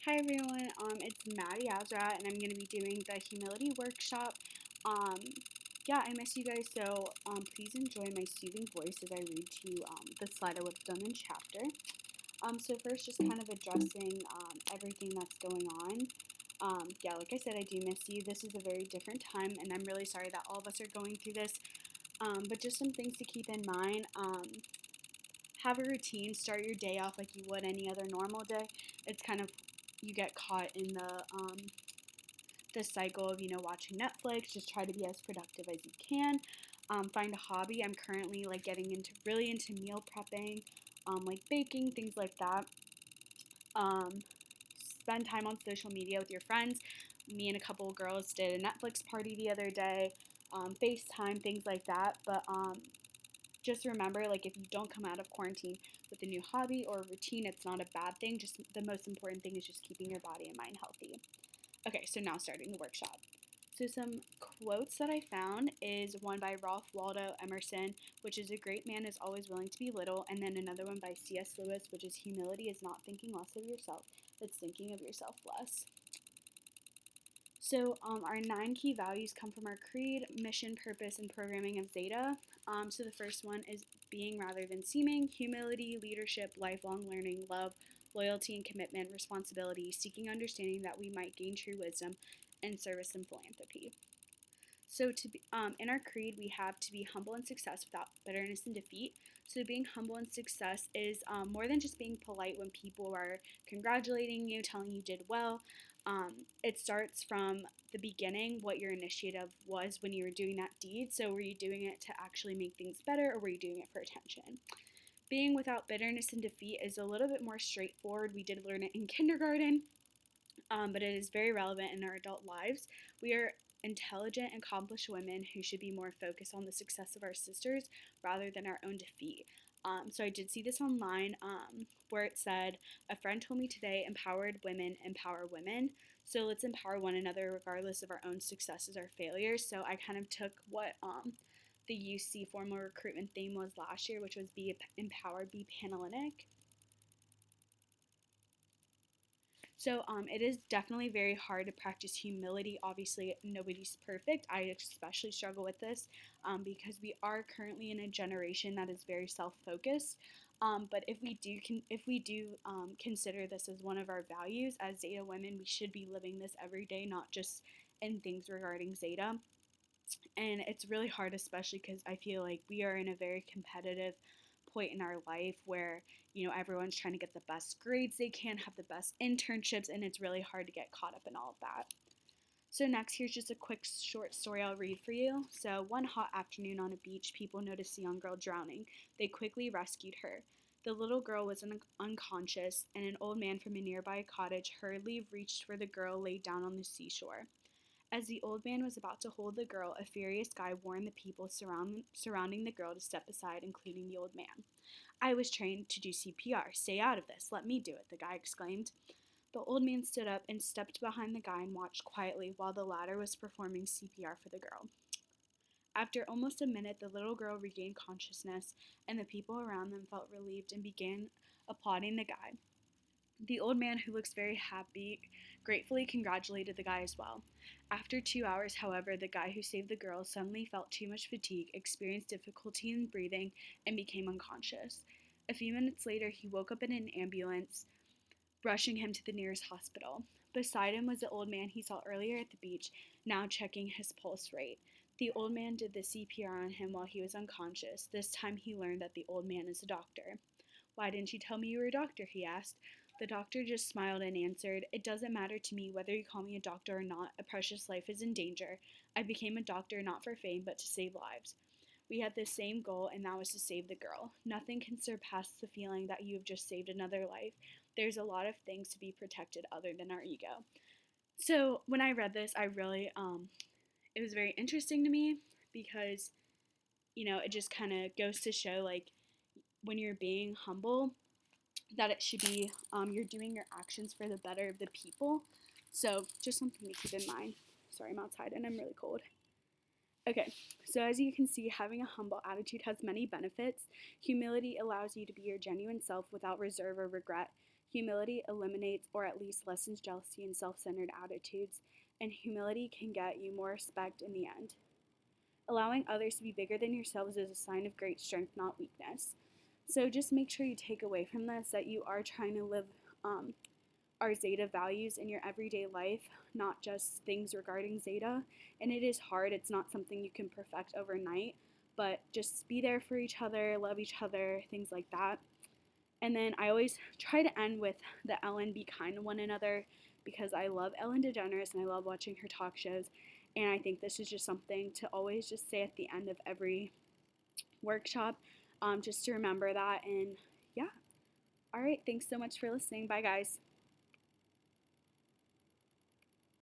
Hi everyone, it's Maddie Azra, and I'm going to be doing the humility workshop. Um, yeah, I miss you guys, so please enjoy my soothing voice as I read to you the Slido-Withdrawn chapter. So first, just kind of addressing everything that's going on. Yeah, like I said, I do miss you. This is a very different time, and I'm really sorry that all of us are going through this. But just some things to keep in mind. Have a routine. Start your day off like you would any other normal day. It's kind of you get caught in the cycle of watching Netflix. Just try to be as productive as you can. Find a hobby. I'm currently like getting into really into meal prepping, like baking, things like that. Um, Spend time on social media with your friends. Me and a couple of girls did a Netflix party the other day. FaceTime, things like that. But just remember, like, if you don't come out of quarantine with a new hobby or routine, it's not a bad thing. Just the most important thing is just keeping your body and mind healthy. Okay, so now starting the workshop. So some quotes that I found is one by Ralph Waldo Emerson, which is a great man is always willing to be little, and then another one by C.S. Lewis, which is humility is not thinking less of yourself, it's thinking of yourself less. So our 9 key values come from our creed, mission, purpose, and programming of Zeta. So the first one is being rather than seeming, humility, leadership, lifelong learning, love, loyalty and commitment, responsibility, seeking understanding that we might gain true wisdom, and service and philanthropy. So to be, in our creed, we have to be humble in success without bitterness and defeat. So being humble in success is more than just being polite when people are congratulating you, telling you did well. It starts from the beginning, what your initiative was when you were doing that deed. So were you doing it to actually make things better, or were you doing it for attention? Being without bitterness and defeat is a little bit more straightforward. We did learn it in kindergarten, but it is very relevant in our adult lives. We are intelligent, accomplished women who should be more focused on the success of our sisters rather than our own defeat. So I did see this online where it said, a friend told me today, empowered women empower women. So let's empower one another regardless of our own successes or failures. So I kind of took what the UC formal recruitment theme was last year, which was be empowered, be Panhellenic. So it is definitely very hard to practice humility. Obviously, nobody's perfect. I especially struggle with this because we are currently in a generation that is very self-focused. But if we do consider this as one of our values as Zeta women, we should be living this every day, not just in things regarding Zeta. And it's really hard, especially because I feel like we are in a very competitive point in our life where everyone's trying to get the best grades they can, have the best internships, and it's really hard to get caught up in all of that. So next, here's just a quick short story I'll read for you. So one hot afternoon on a beach, people noticed a young girl drowning. They quickly rescued her. The little girl was unconscious, and an old man from a nearby cottage hurriedly reached for the girl laid down on the seashore. As the old man was about to hold the girl, a furious guy warned the people surrounding the girl to step aside, including the old man. I was trained to do CPR. Stay out of this. Let me do it, the guy exclaimed. The old man stood up and stepped behind the guy and watched quietly while the latter was performing CPR for the girl. After almost a minute, the little girl regained consciousness, and the people around them felt relieved and began applauding the guy. The old man, who looks very happy, gratefully congratulated the guy as well. After 2 hours, however, the guy who saved the girl suddenly felt too much fatigue, experienced difficulty in breathing, and became unconscious. A few minutes later, he woke up in an ambulance, rushing him to the nearest hospital. Beside him was the old man he saw earlier at the beach, now checking his pulse rate. The old man did the CPR on him while he was unconscious. This time he learned that the old man is a doctor. Why didn't you tell me you were a doctor? He asked. The doctor just smiled and answered, it doesn't matter to me whether you call me a doctor or not. A precious life is in danger. I became a doctor not for fame, but to save lives. We had the same goal, and that was to save the girl. Nothing can surpass the feeling that you have just saved another life. There's a lot of things to be protected other than our ego. So when I read this, I really, it was very interesting to me because, it just kind of goes to show, like, when you're being humble, that it should be you're doing your actions for the better of the people. So just something to keep in mind. Sorry, I'm outside and I'm really cold. Okay, so as you can see, having a humble attitude has many benefits. Humility allows you to be your genuine self without reserve or regret. Humility eliminates or at least lessens jealousy and self centered attitudes, and humility can get you more respect in the end. Allowing others to be bigger than yourselves is a sign of great strength, not weakness. So just make sure you take away from this that you are trying to live our Zeta values in your everyday life, not just things regarding Zeta. And it is hard, it's not something you can perfect overnight, but just be there for each other, love each other, things like that. And then I always try to end with the Ellen be kind to one another because I love Ellen DeGeneres and I love watching her talk shows. And I think this is just something to always just say at the end of every workshop, just to remember that. And yeah, all right, thanks so much for listening. Bye, guys.